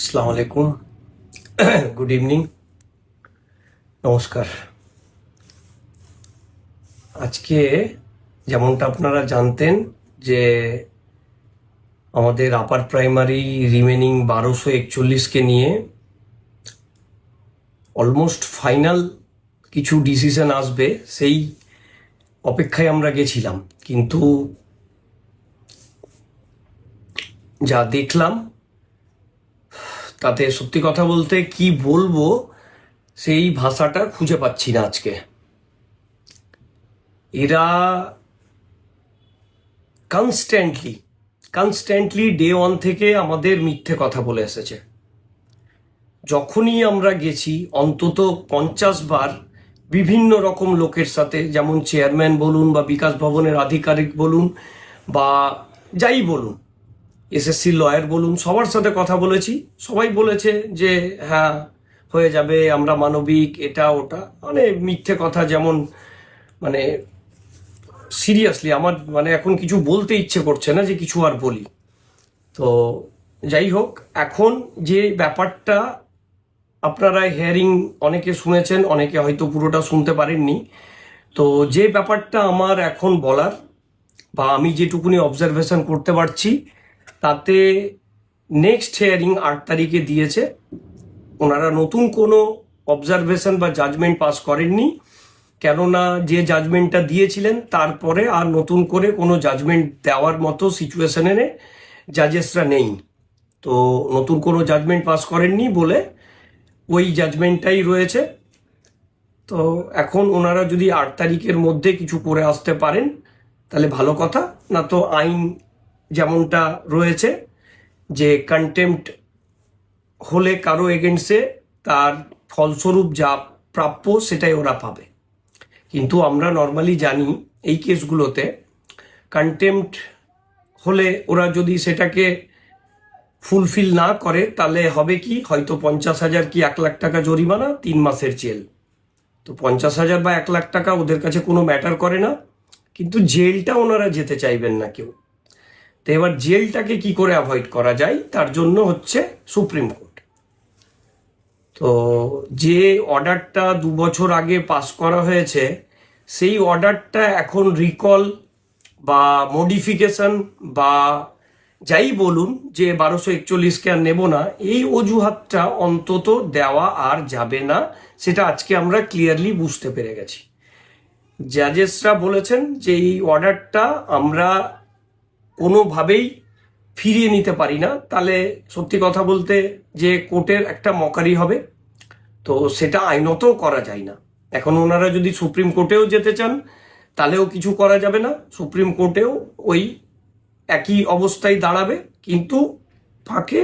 আসসালামু আলাইকুম, good evening, নমস্কার। আজকে যেমনটা আপনারা জানতেন যে আমাদের আপার প্রাইমারি রিমেনিং 1241কে নিয়ে অলমোস্ট ফাইনাল কিছু ডিসিশন আসবে, সেই অপেক্ষায় আমরা গেছিলাম। কিন্তু যা দেখলাম তাতে সত্যি কথা বলতে কি বলবো সেই ভাষাটা খুঁজে পাচ্ছি না। আজকে এরা কনস্ট্যান্টলি ডে ওয়ান থেকে আমাদের মিথ্যে কথা বলে এসেছে। যখনই আমরা গেছি অন্তত 50 বার বিভিন্ন রকম লোকের সাথে, যেমন চেয়ারম্যান বলুন বা বিকাশ ভবনের আধিকারিক বলুন বা যাই বলুন, এসএসসি লয়ার বলুন, সবার সাথে কথা বলেছি। সবাই বলেছে যে হ্যাঁ হয়ে যাবে, আমরা মানবিক, এটা ওটা, মানে মিথ্যে কথা। যেমন মানে সিরিয়াসলি আমার এখন কিছু বলতে ইচ্ছে করছে না যে কিছু আর বলি। তো যাই হোক, এখন যে ব্যাপারটা আপনারা হিয়ারিং অনেকে শুনেছেন, অনেকে হয়তো পুরোটা শুনতে পারেননি। তো যে ব্যাপারটা আমার এখন বলার বা আমি যেটুকুনি অবজারভেশন করতে পারছি, তাতে নেক্সট হিয়ারিং 8 তারিখে দিয়েছে। ওনারা নতুন কোনো অবজারভেশন বা জাজমেন্ট পাস করেননি, কেননা যে জাজমেন্টটা দিয়েছিলেন তারপরে আর নতুন করে কোনো জাজমেন্ট দেওয়ার মতো সিচুয়েশনে জাজেসরা নেই। তো নতুন কোনো জাজমেন্ট পাস করেননি বলে ওই জাজমেন্টটাই রয়েছে। তো এখন ওনারা যদি 8 তারিখের মধ্যে কিছু করে আসতে পারেন তাহলে ভালো কথা, না তো আইন যেমনটা রয়েছে যে কন্টেম্পট হলে কারো এগেনস্টে তার ফলস্বরূপ যা প্রাপ্য সেটাই ওরা পাবে। কিন্তু আমরা নর্মালি জানি এই কেসগুলোতে কন্টেম্পট হলে ওরা যদি সেটাকে ফুলফিল না করে তাহলে হবে কি, হয়তো 50,000 কি 1,00,000 টাকা জরিমানা, 3 মাসের জেল। তো 50,000 বা 1,00,000 টাকা ওদের কাছে কোনো ম্যাটার করে না, কিন্তু জেলটা ওনারা যেতে চাইবেন না কেউ। তো এবার জেলটাকে কি করে অ্যাভয়েড করা যায়, তার জন্য হচ্ছে সুপ্রিম কোর্ট। তো যে অর্ডারটা 2 বছর আগে পাস করা হয়েছে, সেই অর্ডারটা এখন রিকল বা মডিফিকেশন বা যাই বলুন যে 1241কে আর নেব না, এই অজুহাতটা অন্তত দেওয়া আর যাবে না। সেটা আজকে আমরা ক্লিয়ারলি বুঝতে পেরে গেছি। জাজেসরা বলেছেন যে এই অর্ডারটা আমরা কোনোভাবেই ফিরিয়ে নিতে পারি না, তাহলে সত্যি কথা বলতে যে কোর্টের একটা মকারি হবে। তো সেটা আইনত করা যায় না। এখন ওনারা যদি সুপ্রিম কোর্টেও যেতে চান তাহলেও কিছু করা যাবে না, সুপ্রিম কোর্টেও ওই একই অবস্থায় দাঁড়াবে। কিন্তু ফাঁকে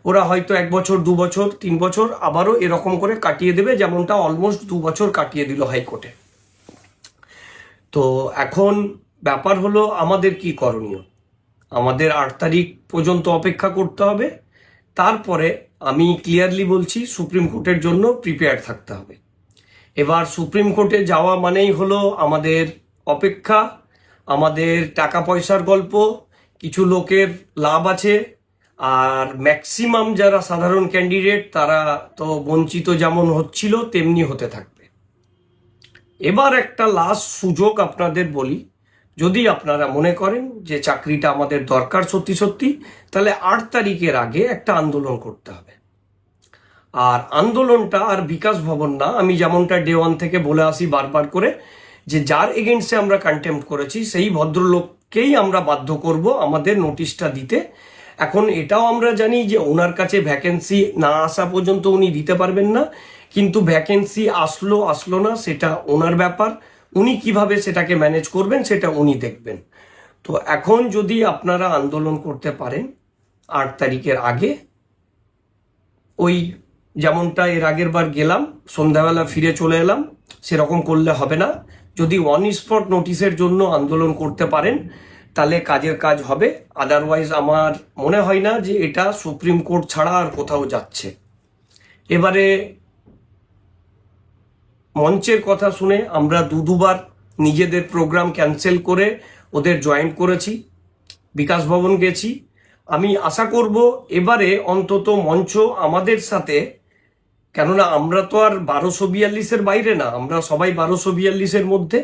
ওরা হয়তো 1 বছর 2 বছর 3 বছর আবারও এরকম করে কাটিয়ে দেবে, যেমনটা অলমোস্ট 2 বছর কাটিয়ে দিল হাইকোর্টে। তো এখন ব্যাপার হলো আমাদের কি করণীয়। আমাদের 8 তারিখ পর্যন্ত অপেক্ষা করতে হবে। তারপরে আমি ক্লিয়ারলি বলছি, সুপ্রিম কোর্টের জন্য প্রিপেয়ার থাকতে হবে। এবার সুপ্রিম কোর্টে যাওয়া মানেই হলো আমাদের অপেক্ষা, আমাদের টাকা পয়সার গল্প, কিছু লোকের লাভ আছে, আর ম্যাক্সিমাম যারা সাধারণ ক্যান্ডিডেট তারা তো বঞ্চিত যেমন হচ্ছিল তেমনি হতে থাকবে। এবার একটা লাস্ট সুযোগ আপনাদের বলি, যদি আপনারা মনে করেন যে চাকরিটা আমাদের দরকার সত্যি সত্যি, তাহলে 8 তারিখের আগে একটা আন্দোলন করতে হবে। আর আন্দোলনটা আর বিকাশ ভবন না, আমি যেমনটা ডে ওয়ান থেকে বলে আসি বারবার করে, যে যার এগেনস্টে আমরা কন্টেম্প্ট করেছি সেই ভদ্রলোককেই আমরা বাধ্য করব আমাদের নোটিশটা দিতে। এখন এটাও আমরা জানি যে ওনার কাছে ভ্যাকেন্সি না আসা পর্যন্ত উনি দিতে পারবেন না, কিন্তু ভ্যাকেন্সি আসলো না সেটা ওনার ব্যাপার। উনি কিভাবে সেটাকে ম্যানেজ করবেন সেটা উনি দেখবেন। তো এখন যদি আপনারা আন্দোলন করতে পারেন 8 তারিখের আগে, ওই যেমনটা এর আগের বার গেলাম সন্ধ্যাবেলা ফিরে চলে এলাম, সেরকম করলে হবে না। যদি অন স্পট নোটিশের জন্য আন্দোলন করতে পারেন তাহলে কাজের কাজ হবে। আদারওয়াইজ আমার মনে হয় না যে এটা সুপ্রিম কোর্ট ছাড়া আর কোথাও যাচ্ছে। এবারে মঞ্চের কথা শুনে আমরা দুবার নিজেদের প্রোগ্রাম ক্যান্সেল করে ওদের জয়েন্ট করেছি, বিকাশ ভবন গেছি। আমি আশা করব এবারে অন্তত মঞ্চ আমাদের সাথে, কেননা আমরা তো আর 1242-এর বাইরে না, আমরা সবাই 1242-এর মধ্যে।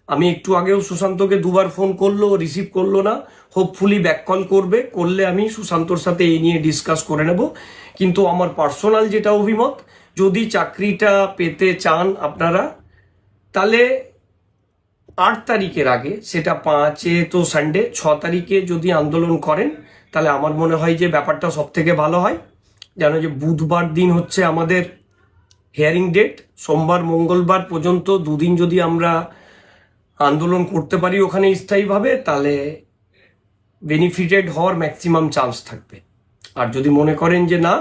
আমি একটু আগেও সুশান্তকে দুবার ফোন করলো, রিসিভ করলো না। হোপফুলি ব্যাক কল করবে, করলে আমি সুশান্তর সাথে এই নিয়ে ডিসকাস করে নেব। কিন্তু আমার পার্সোনাল যেটা অভিমত, যদি চাকরিটা পেতে চান আপনারা, তাহলে 8 তারিখের আগে, সেটা 5-এ তো সানডে, 6 তারিখে যদি আন্দোলন করেন তাহলে আমার মনে হয় যে ব্যাপারটা সব থেকে ভালো হয়। জানো যে বুধবার দিন হচ্ছে আমাদের হিয়ারিং ডেট, সোমবার মঙ্গলবার পর্যন্ত 2 দিন যদি আমরা আন্দোলন করতে পারি ওখানে স্থায়ীভাবে, তাহলে বেনিফিটেড হওয়ার ম্যাক্সিমাম চান্স থাকবে। আর যদি মনে করেন যে না,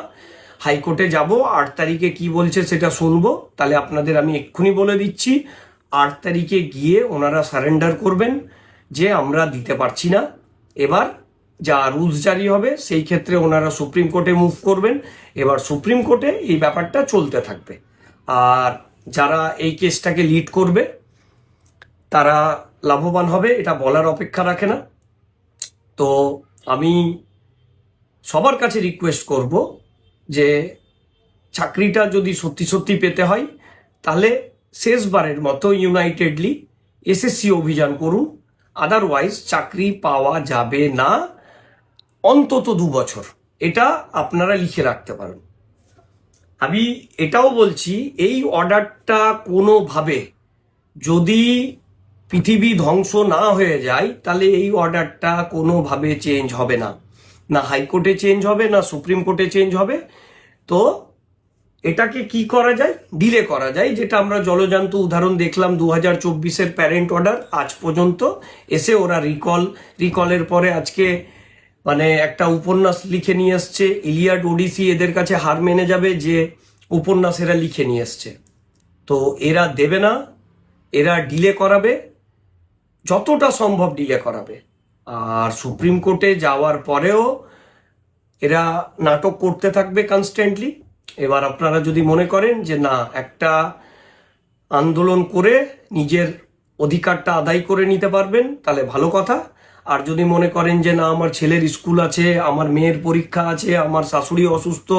হাইকোর্টে যাব, 8 তারিখে কি বলছে সেটা শুনবো, তাহলে আপনাদের আমি এক্ষুনি বলে দিচ্ছি, 8 তারিখে গিয়ে ওনারা সারেন্ডার করবেন যে আমরা দিতে পারছি না। এবার যা রুলস জারি হবে সেই ক্ষেত্রে ওনারা সুপ্রিম কোর্টে মুভ করবেন। এবার সুপ্রিম কোর্টে এই ব্যাপারটা চলতে থাকবে। আর যারা এই কেসটাকে লিড করবে তারা লাভবান হবে, এটা বলার অপেক্ষা রাখে না। তো আমি সবার কাছে রিকোয়েস্ট করব যে চাকরিটা যদি সত্যি সত্যি পেতে হয়, তাহলে শেষবারের মতো ইউনাইটেডলি এসএসসি অভিযান করুন। আদারওয়াইজ চাকরি পাওয়া যাবে না অন্তত 2 বছর, এটা আপনারা লিখে রাখতে পারেন। আমি এটাও বলছি, এই অর্ডারটা কোনোভাবে যদি পৃথিবী ধ্বংস না হয়ে যায়, তাহলে এই অর্ডারটা কোনোভাবে চেঞ্জ হবে না, না হাইকোর্টে চেঞ্জ হবে, না সুপ্রিম কোর্টে চেঞ্জ হবে। তো এটাকে কি করা যায়, ডিলে করা যায়, যেটা আমরা জলজান্ত উদাহরণ দেখলাম 2024-এর প্যারেন্ট অর্ডার আজ পর্যন্ত এসে ওরা রিকলের পরে আজকে মানে একটা উপন্যাস লিখে নিয়ে এসছে, ইলিয়াড ওডিসি এদের কাছে হার মেনে যাবে যে উপন্যাস এরা লিখে নিয়ে এসছে। তো এরা দেবে না, এরা ডিলে করাবে, যতটা সম্ভব ডিলে করাবে। আর সুপ্রিম কোর্টে যাওয়ার পরেও এরা নাটক করতে থাকবে কনস্ট্যান্টলি। এবার আপনারা যদি মনে করেন যে না, একটা আন্দোলন করে নিজের অধিকারটা আদায় করে নিতে পারবেন, তাহলে ভালো কথা। আর যদি মনে করেন যে না, আমার ছেলের স্কুল আছে, আমার মেয়ের পরীক্ষা আছে, আমার শাশুড়ি অসুস্থ,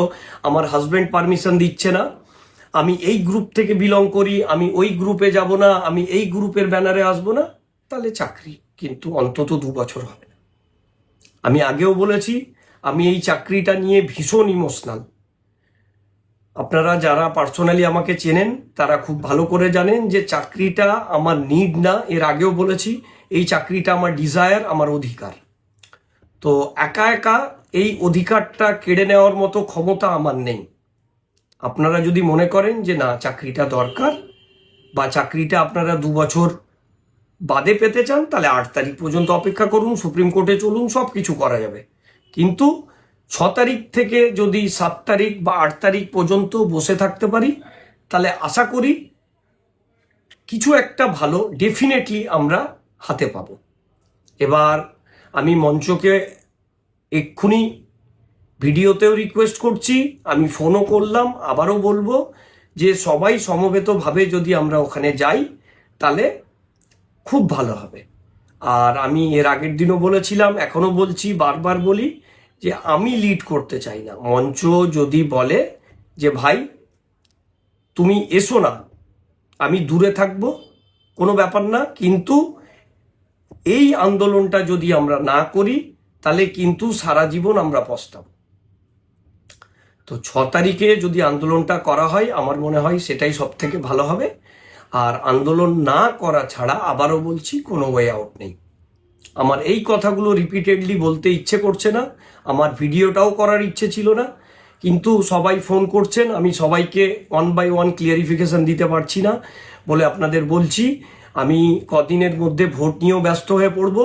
আমার হাজব্যান্ড পারমিশন দিচ্ছে না, আমি এই গ্রুপ থেকে বিলং করি, আমি ওই গ্রুপে যাব না, আমি এই গ্রুপের ব্যানারে আসবো না, তাহলে চাকরি কিন্তু অন্তত 2 বছর হবে না। আমি আগেও বলেছি, আমি এই চাকরিটা নিয়ে ভীষণ ইমোশনাল। আপনারা যারা পার্সোনালি আমাকে চেনেন তারা খুব ভালো করে জানেন যে চাকরিটা আমার নিড না, এর আগেও বলেছি, এই চাকরিটা আমার ডিজায়ার, আমার অধিকার। তো একা একা এই অধিকারটা কেড়ে নেওয়ার মতো ক্ষমতা আমার নেই। আপনারা যদি মনে করেন যে না, চাকরিটা দরকার, বা চাকরিটা আপনারা 2 বছর বাদে পেতে চান, তাহলে 8 তারিখ পর্যন্ত অপেক্ষা করুন, সুপ্রিম কোর্টে চলুন, সব কিছু করা যাবে। কিন্তু 6 তারিখ থেকে যদি 7 তারিখ বা 8 তারিখ পর্যন্ত বসে থাকতে পারি, তাহলে আশা করি কিছু একটা ভালো ডেফিনেটলি আমরা হাতে পাব। এবার আমি মঞ্চকে এক্ষুনি ভিডিওতেও রিকোয়েস্ট করছি, আমি ফোনও করলাম, আবারও বলবো যে সবাই সমবেতভাবে যদি আমরা ওখানে যাই তাহলে খুব ভালো হবে। আর আমি এর আগের দিনও বলেছিলাম, এখনো বলছি, বারবার বলি যে আমি লিড করতে চাই না। মঞ্চ যদি বলে যে ভাই তুমি এসো না, আমি দূরে থাকবো, কোনো ব্যাপার না, কিন্তু এই আন্দোলনটা যদি আমরা না করি তাহলে কিন্তু সারা জীবন আমরা পস্তাব। তো 6 তারিখে যদি আন্দোলনটা করা হয়, আমার মনে হয় সেটাই সব থেকে ভালো হবে। আর আন্দোলন না করা ছাড়া, আবারও বলছি, কোনো ওয়ে আউট নেই। আমার এই কথাগুলো রিপিটেডলি বলতে ইচ্ছে করছে না, আমার ভিডিওটাও করার ইচ্ছে ছিল না, কিন্তু সবাই ফোন করছেন, আমি সবাইকে 1 বাই 1 ক্লিয়ারিফিকেশন দিতে পারছি না বলে আপনাদের বলছি। আমি কদিনের মধ্যে ভোট নিয়েও ব্যস্ত হয়ে পড়ব।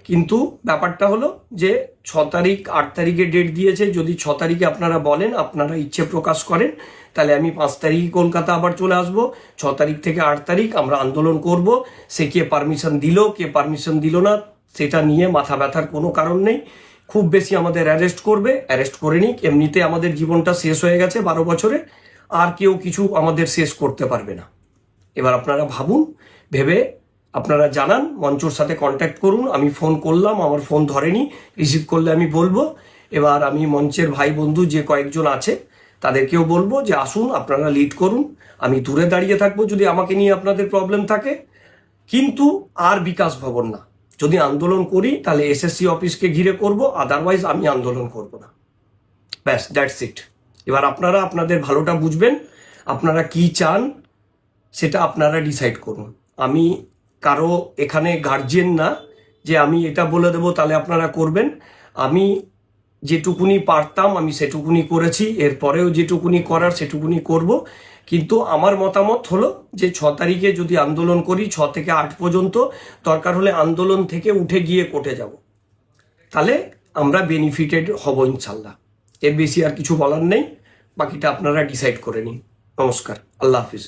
কিন্তু ব্যাপারটা হলো যে 6 তারিখ 8 তারিখে ডেট দিয়েছে, যদি 6 তারিখে আপনারা বলেন, আপনারা ইচ্ছে প্রকাশ করেন, তাহলে আমি 5 তারিখে কলকাতা আবার চলে আসবো। 6 তারিখ থেকে 8 তারিখ আমরা আন্দোলন করব। সে কে পারমিশন দিল, কে পারমিশন দিল না, সেটা নিয়ে মাথা ব্যথার কোনো কারণ নেই। খুব বেশি আমাদের অ্যারেস্ট করবে, অ্যারেস্ট করে নিক, এমনিতে আমাদের জীবনটা শেষ হয়ে গেছে 12 বছরে, আর কেউ কিছু আমাদের শেষ করতে পারবে না। এবার আপনারা ভাবুন, ভেবে আপনারা জানান, মঞ্চর সাথে কন্ট্যাক্ট করুন। আমি ফোন করলাম, আমার ফোন ধরেনি, রিসিভ করলে আমি বলবো। এবার আমি মঞ্চের ভাই বন্ধু যে কয়েকজন আছে তাদেরকেও বলবো যে আসুন, আপনারা লিড করুন, আমি দূরে দাঁড়িয়ে থাকবো যদি আমাকে নিয়ে আপনাদের প্রবলেম থাকে, কিন্তু আর বিকাশ ভবন না। যদি আন্দোলন করি তাহলে এসএসসি অফিসকে ঘিরে করব, আদারওয়াইজ আমি আন্দোলন করব না। ব্যাস, দ্যাটস ইট। এবার আপনারা আপনাদের ভালোটা বুঝবেন, আপনারা কি চান সেটা আপনারা ডিসাইড করুন। আমি কারো এখানে গার্জিয়ান না যে আমি এটা বলে দেবো তাহলে আপনারা করবেন। আমি যেটুকুনি পারতাম আমি সেটুকুনি করেছি, এরপরেও যেটুকুনি করার সেটুকুনি করব। কিন্তু আমার মতামত হলো যে 6 তারিখে যদি আন্দোলন করি, 6 থেকে 8 পর্যন্ত, দরকার হলে আন্দোলন থেকে উঠে গিয়ে কোর্টে যাব, তাহলে আমরা বেনিফিটেড হব ইনশাল্লাহ। এর বেশি আর কিছু বলার নেই, বাকিটা আপনারা ডিসাইড করে নিন। নমস্কার, আল্লাহ হাফিজ।